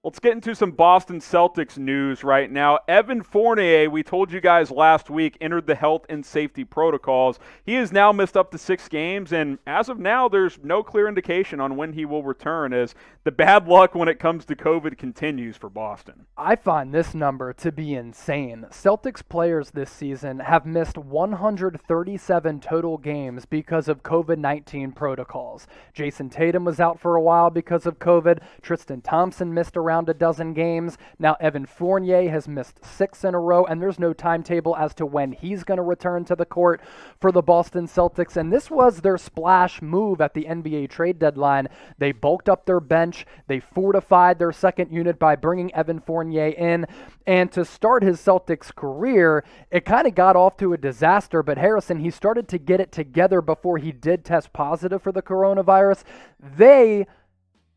Let's get into some Boston Celtics news right now. Evan Fournier, we told you guys last week, entered the health and safety protocols. He has now missed up to 6 games, and as of now, there's no clear indication on when he will return, as the bad luck when it comes to COVID continues for Boston. I find this number to be insane. Celtics players this season have missed 137 total games because of COVID-19 protocols. Jason Tatum was out for a while because of COVID. Tristan Thompson missed around a dozen games. Now Evan Fournier has missed 6 in a row, and there's no timetable as to when he's going to return to the court for the Boston Celtics. And this was their splash move at the NBA trade deadline. They bulked up their bench. They fortified their second unit by bringing Evan Fournier in. And to start his Celtics career, it kind of got off to a disaster. But Harrison, he started to get it together before he did test positive for the coronavirus. They,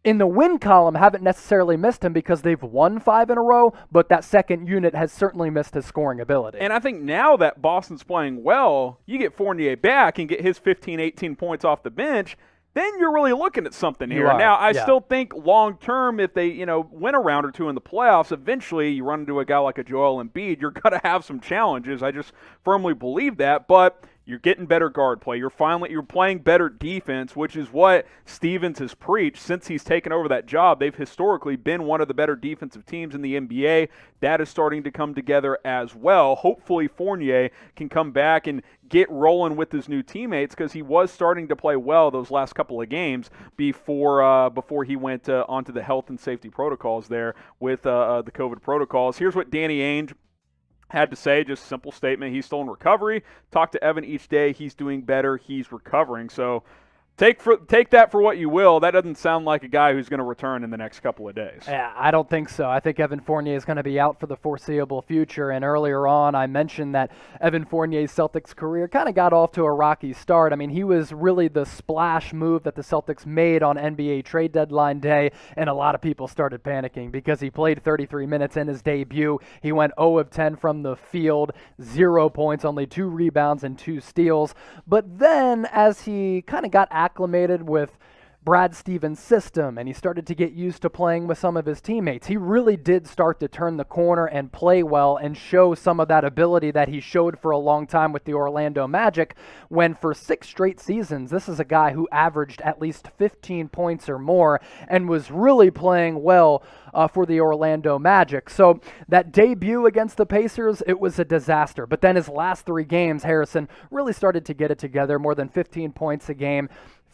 in the win column, haven't necessarily missed him because they've won 5 in a row, but that second unit has certainly missed his scoring ability. And I think now that Boston's playing well, you get Fournier back and get his 15, 18 points off the bench, then you're really looking at something here. Now, I still think long-term, if they, win a round or two in the playoffs, eventually you run into a guy like a Joel Embiid, you're going to have some challenges. I just firmly believe that, but you're getting better guard play. You're playing better defense, which is what Stevens has preached since he's taken over that job. They've historically been one of the better defensive teams in the NBA. That is starting to come together as well. Hopefully Fournier can come back and get rolling with his new teammates, because he was starting to play well those last couple of games before he went onto the health and safety protocols there with the COVID protocols. Here's what Danny Ainge had to say, just a simple statement. He's still in recovery. Talk to Evan each day. He's doing better. He's recovering. So take that for what you will. That doesn't sound like a guy who's going to return in the next couple of days. Yeah, I don't think so. I think Evan Fournier is going to be out for the foreseeable future. And earlier on, I mentioned that Evan Fournier's Celtics career kind of got off to a rocky start. I mean, he was really the splash move that the Celtics made on NBA trade deadline day, and a lot of people started panicking because he played 33 minutes in his debut. He went 0 of 10 from the field, 0 points, only 2 rebounds and 2 steals. But then, as he kind of got acclimated with Brad Stevens' system, and he started to get used to playing with some of his teammates, he really did start to turn the corner and play well and show some of that ability that he showed for a long time with the Orlando Magic, when for 6 straight seasons, this is a guy who averaged at least 15 points or more and was really playing well for the Orlando Magic. So that debut against the Pacers, it was a disaster. But then his last 3 games, Harrison really started to get it together, more than 15 points a game,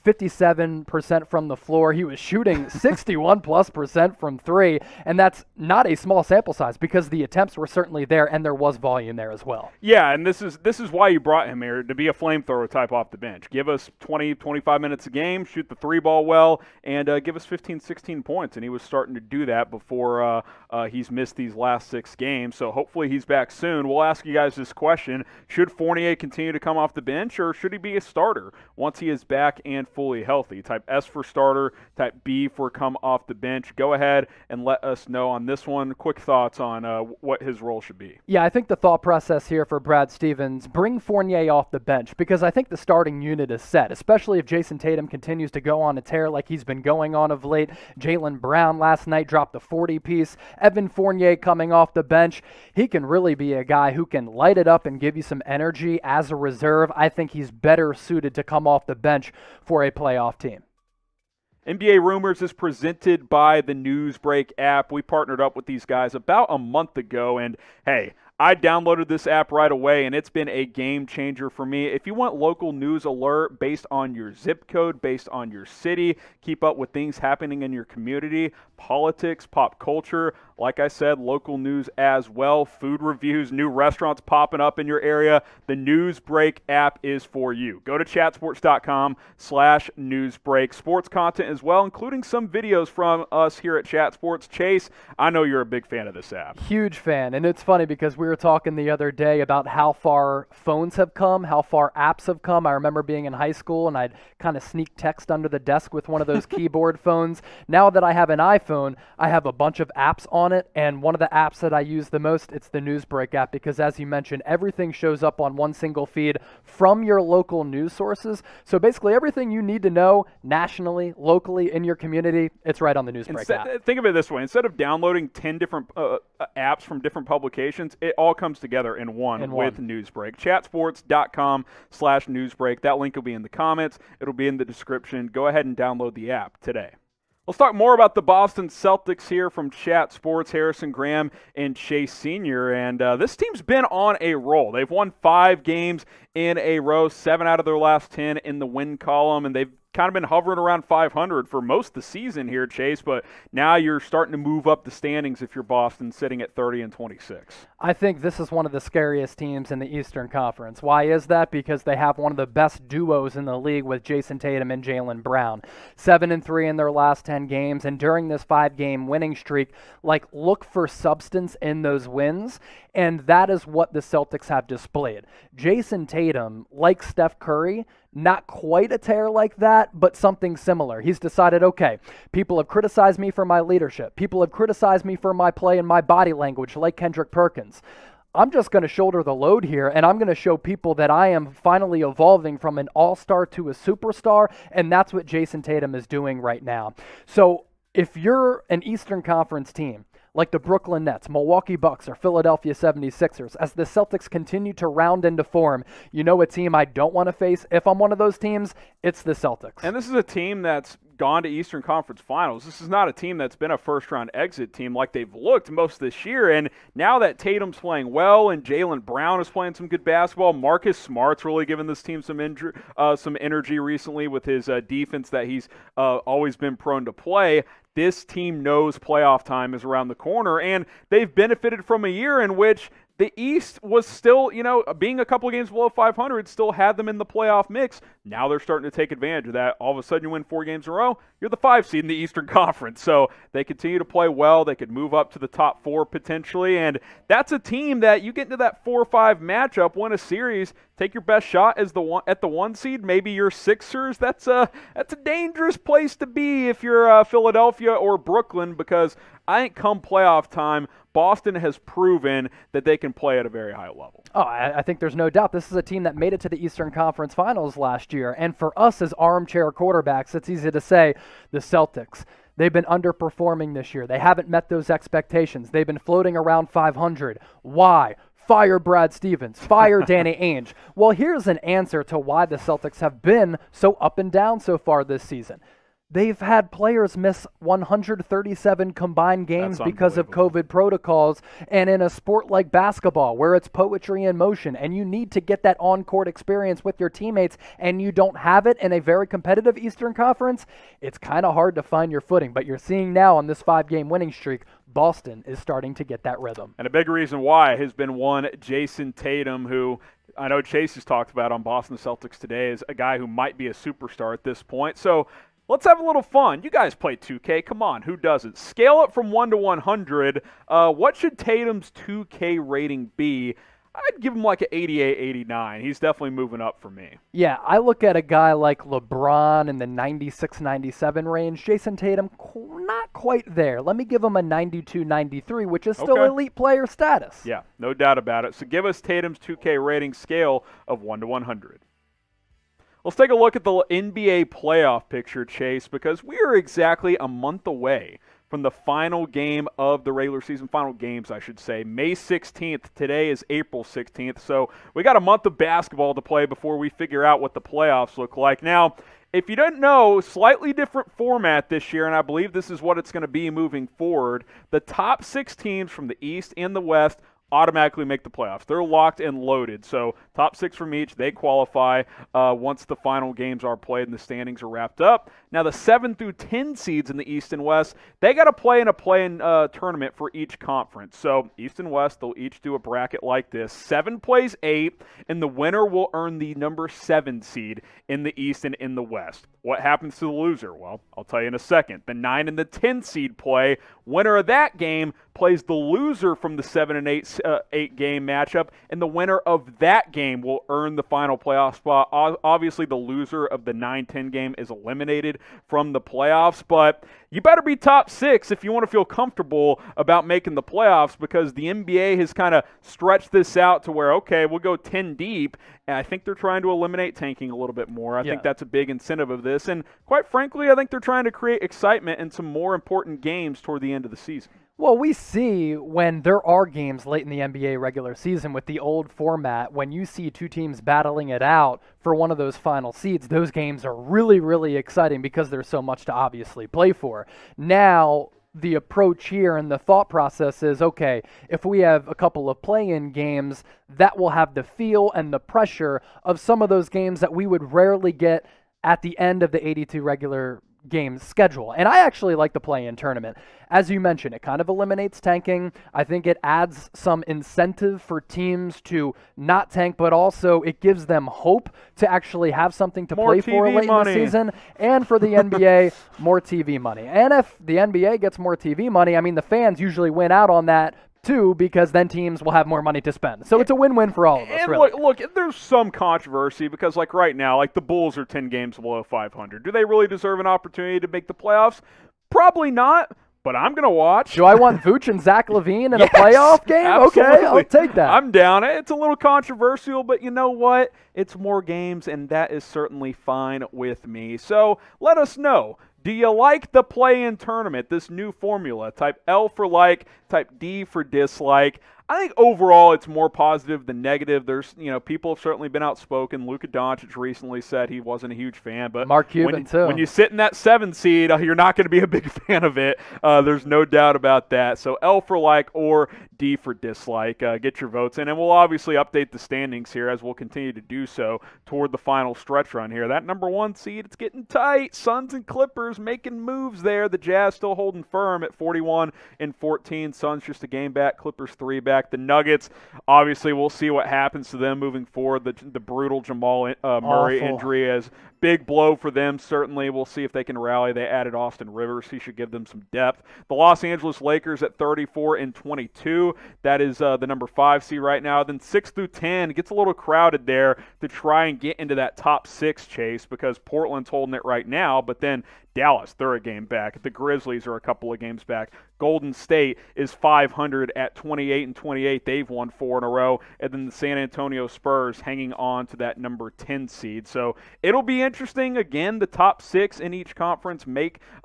57% from the floor. He was shooting 61+% from 3, and that's not a small sample size because the attempts were certainly there and there was volume there as well. Yeah, and this is why you brought him here, to be a flamethrower type off the bench. Give us 20, 25 minutes a game, shoot the 3 ball well, and give us 15, 16 points. And he was starting to do that before he's missed these last 6 games. So hopefully he's back soon. We'll ask you guys this question: should Fournier continue to come off the bench, or should he be a starter once he is back and fully healthy? Type S for starter, type B for come off the bench. Go ahead and let us know on this one. Quick thoughts on what his role should be. Yeah, I think the thought process here for Brad Stevens, bring Fournier off the bench, because I think the starting unit is set, especially if Jason Tatum continues to go on a tear like he's been going on of late. Jaylen Brown last night dropped the 40-piece. Evan Fournier coming off the bench, he can really be a guy who can light it up and give you some energy as a reserve. I think he's better suited to come off the bench for a playoff team. NBA Rumors is presented by the Newsbreak app. We partnered up with these guys about a month ago, and hey, I downloaded this app right away, and it's been a game changer for me. If you want local news alert based on your zip code, based on your city, keep up with things happening in your community, politics, pop culture, like I said, local news as well, food reviews, new restaurants popping up in your area, the Newsbreak app is for you. Go to chatsports.com/newsbreak. Sports content as well, including some videos from us here at Chat Sports. Chase, I know you're a big fan of this app. Huge fan, and it's funny because we we were talking the other day about how far phones have come, how far apps have come. I remember being in high school and I'd kind of sneak text under the desk with one of those keyboard phones. Now that I have an iPhone, I have a bunch of apps on it, and one of the apps that I use the most, it's the Newsbreak app, because as you mentioned, everything shows up on one single feed from your local news sources. So basically everything you need to know nationally, locally, in your community, it's right on the Newsbreak app. Think of it this way. Instead of downloading 10 different apps from different publications, it all comes together in one with Newsbreak. Chatsports.com/Newsbreak. That link will be in the comments. It'll be in the description. Go ahead and download the app today. Let's talk more about the Boston Celtics here from Chat Sports. Harrison Graham and Chase Sr. And this team's been on a roll. They've won 5 games in a row, 7 out of their last 10 in the win column, and they've kind of been hovering around 500 for most of the season here, Chase, but now you're starting to move up the standings if you're Boston, sitting at 30-26. I think this is one of the scariest teams in the Eastern Conference. Why is that? Because they have one of the best duos in the league with Jason Tatum and Jaylen Brown. 7-3 in their last 10 games, and during this 5-game winning streak, look for substance in those wins, and that is what the Celtics have displayed. Jason Tatum, like Steph Curry, not quite a tear like that, but something similar. He's decided, okay, people have criticized me for my leadership. People have criticized me for my play and my body language, like Kendrick Perkins. I'm just going to shoulder the load here, and I'm going to show people that I am finally evolving from an all-star to a superstar, and that's what Jason Tatum is doing right now. So if you're an Eastern Conference team, like the Brooklyn Nets, Milwaukee Bucks, or Philadelphia 76ers, as the Celtics continue to round into form, you know a team I don't want to face if I'm one of those teams, it's the Celtics. And this is a team that's gone to Eastern Conference Finals. This is not a team that's been a first-round exit team like they've looked most of this year. And now that Tatum's playing well and Jaylen Brown is playing some good basketball, Marcus Smart's really given this team some energy recently with his defense that he's always been prone to play. This team knows playoff time is around the corner, and they've benefited from a year in which the East was still, being a couple of games below 500, still had them in the playoff mix. Now they're starting to take advantage of that. All of a sudden you win 4 games in a row, you're the 5 seed in the Eastern Conference. So they continue to play well. They could move up to the top 4 potentially, and that's a team that you get into that 4-5 matchup, win a series, take your best shot as at the 1 seed, maybe your Sixers. That's a dangerous place to be if you're Philadelphia or Brooklyn, because I think come playoff time, Boston has proven that they can play at a very high level. Oh, I think there's no doubt. This is a team that made it to the Eastern Conference Finals last year. And for us as armchair quarterbacks, it's easy to say the Celtics. They've been underperforming this year. They haven't met those expectations. They've been floating around 500. Why? Fire Brad Stevens. Fire Danny Ainge. Well, here's an answer to why the Celtics have been so up and down so far this season. They've had players miss 137 combined games because of COVID protocols, and in a sport like basketball where it's poetry in motion and you need to get that on-court experience with your teammates and you don't have it in a very competitive Eastern Conference, it's kind of hard to find your footing. But you're seeing now on this 5-game winning streak, Boston is starting to get that rhythm. And a big reason why has been one Jason Tatum, who I know Chase has talked about on Boston Celtics today, is a guy who might be a superstar at this point. So let's have a little fun. You guys play 2K. Come on, who doesn't? Scale it from 1 to 100. What should Tatum's 2K rating be? I'd give him like an 88, 89. He's definitely moving up for me. Yeah, I look at a guy like LeBron in the 96, 97 range. Jason Tatum, not quite there. Let me give him a 92, 93, which is still elite player status. Yeah, no doubt about it. So give us Tatum's 2K rating scale of 1 to 100. Let's take a look at the NBA playoff picture, Chase, because we are exactly a month away from the final game of the regular season, final games, I should say. May 16th. Today is April 16th. So we got a month of basketball to play before we figure out what the playoffs look like. Now, if you didn't know, slightly different format this year, and I believe this is what it's going to be moving forward. The top 6 teams from the East and the West automatically make the playoffs. They're locked and loaded. So top 6 from each, they qualify once the final games are played and the standings are wrapped up. Now the 7 through 10 seeds in the East and West, they got to play in a play-in tournament for each conference. So East and West, they'll each do a bracket like this. 7 plays 8, and the winner will earn the number 7 seed in the East and in the West. What happens to the loser? Well, I'll tell you in a second. The 9 and the 10 seed play. Winner of that game plays the loser from the 7 and 8 8-game matchup, and the winner of that game will earn the final playoff spot. Obviously, the loser of the 9-10 game is eliminated from the playoffs, but you better be top 6 if you want to feel comfortable about making the playoffs, because the NBA has kind of stretched this out to where, okay, we'll go 10 deep, and I think they're trying to eliminate tanking a little bit more. I think that's a big incentive of this, and quite frankly, I think they're trying to create excitement in some more important games toward the end of the season. Well, we see when there are games late in the NBA regular season with the old format, when you see two teams battling it out for one of those final seeds, those games are really, really exciting because there's so much to obviously play for. Now, the approach here and the thought process is, okay, if we have a couple of play-in games, that will have the feel and the pressure of some of those games that we would rarely get at the end of the 82 regular game schedule. And I actually like the play-in tournament. As you mentioned, it kind of eliminates tanking. I think it adds some incentive for teams to not tank, but also it gives them hope to actually have something to play for late in the season. And for the NBA, more TV money. And if the NBA gets more TV money, I mean, the fans usually win out on that too, because then teams will have more money to spend. So it's a win-win for all of us, and really. Look, there's some controversy because, like, right now, like, the Bulls are 10 games below 500. Do they really deserve an opportunity to make the playoffs? Probably not, but I'm going to watch. Do I want Vooch and Zach LaVine in a playoff game? Absolutely. Okay, I'll take that. I'm down. It's a little controversial, but you know what? It's more games, and that is certainly fine with me. So let us know. Do you like the play-in tournament, this new formula? Type L for like, type D for dislike. I think overall it's more positive than negative. There's, people have certainly been outspoken. Luka Doncic recently said he wasn't a huge fan, but Mark Cuban too. When you sit in that 7 seed, you're not going to be a big fan of it. There's no doubt about that. So L for like or D for dislike. Get your votes in, and we'll obviously update the standings here as we'll continue to do so toward the final stretch run here. That number 1 seed, it's getting tight. Suns and Clippers making moves there. The Jazz still holding firm at 41-14. Suns just a game back. Clippers 3 back. The Nuggets, obviously, we'll see what happens to them moving forward. The brutal Jamal Murray injury is big blow for them, certainly. We'll see if they can rally. They added Austin Rivers. He should give them some depth. The Los Angeles Lakers at 34-22. That is the number 5 seed right now. Then 6 through 10 gets a little crowded there to try and get into that top 6 chase because Portland's holding it right now, but then Dallas, they're a game back. The Grizzlies are a couple of games back. Golden State is 500 at 28-28. They've won 4 in a row. And then the San Antonio Spurs hanging on to that number 10 seed. So it'll be interesting. Again, the top 6 in each conference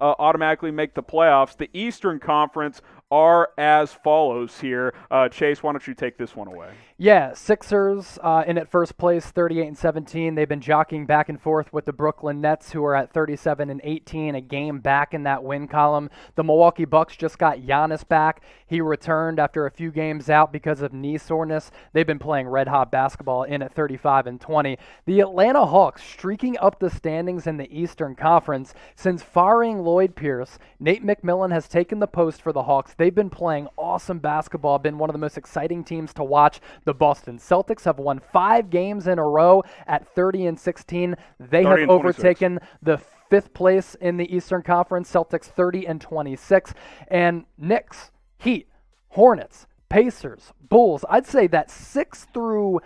automatically make the playoffs. The Eastern Conference are as follows here. Chase, why don't you take this one away? Yeah, Sixers in at first place, 38-17. They've been jockeying back and forth with the Brooklyn Nets, who are at 37-18, a game back in that win column. The Milwaukee Bucks just got Giannis back. He returned after a few games out because of knee soreness. They've been playing red-hot basketball in at 35-20. The Atlanta Hawks streaking up the standings in the Eastern Conference. Since firing Lloyd Pierce, Nate McMillan has taken the post for the Hawks. They've been playing awesome basketball, been one of the most exciting teams to watch. The Boston Celtics have won 5 games in a row at 30-16. They have overtaken the 5th place in the Eastern Conference, Celtics 30-26. And Knicks, Heat, Hornets, Pacers, Bulls, I'd say that 6 through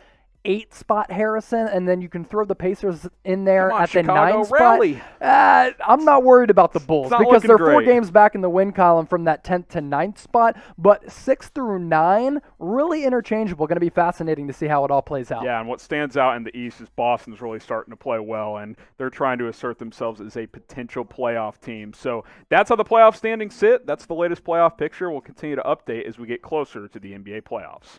8 spot, Harrison, and then you can throw the Pacers in there at the 9 spot. I'm not worried about the Bulls because they're 4 games back in the win column from that 10th to 9th spot, but 6 through 9, really interchangeable. Going to be fascinating to see how it all plays out. Yeah, and what stands out in the East is Boston's really starting to play well, and they're trying to assert themselves as a potential playoff team. So that's how the playoff standings sit. That's the latest playoff picture. We'll continue to update as we get closer to the NBA playoffs.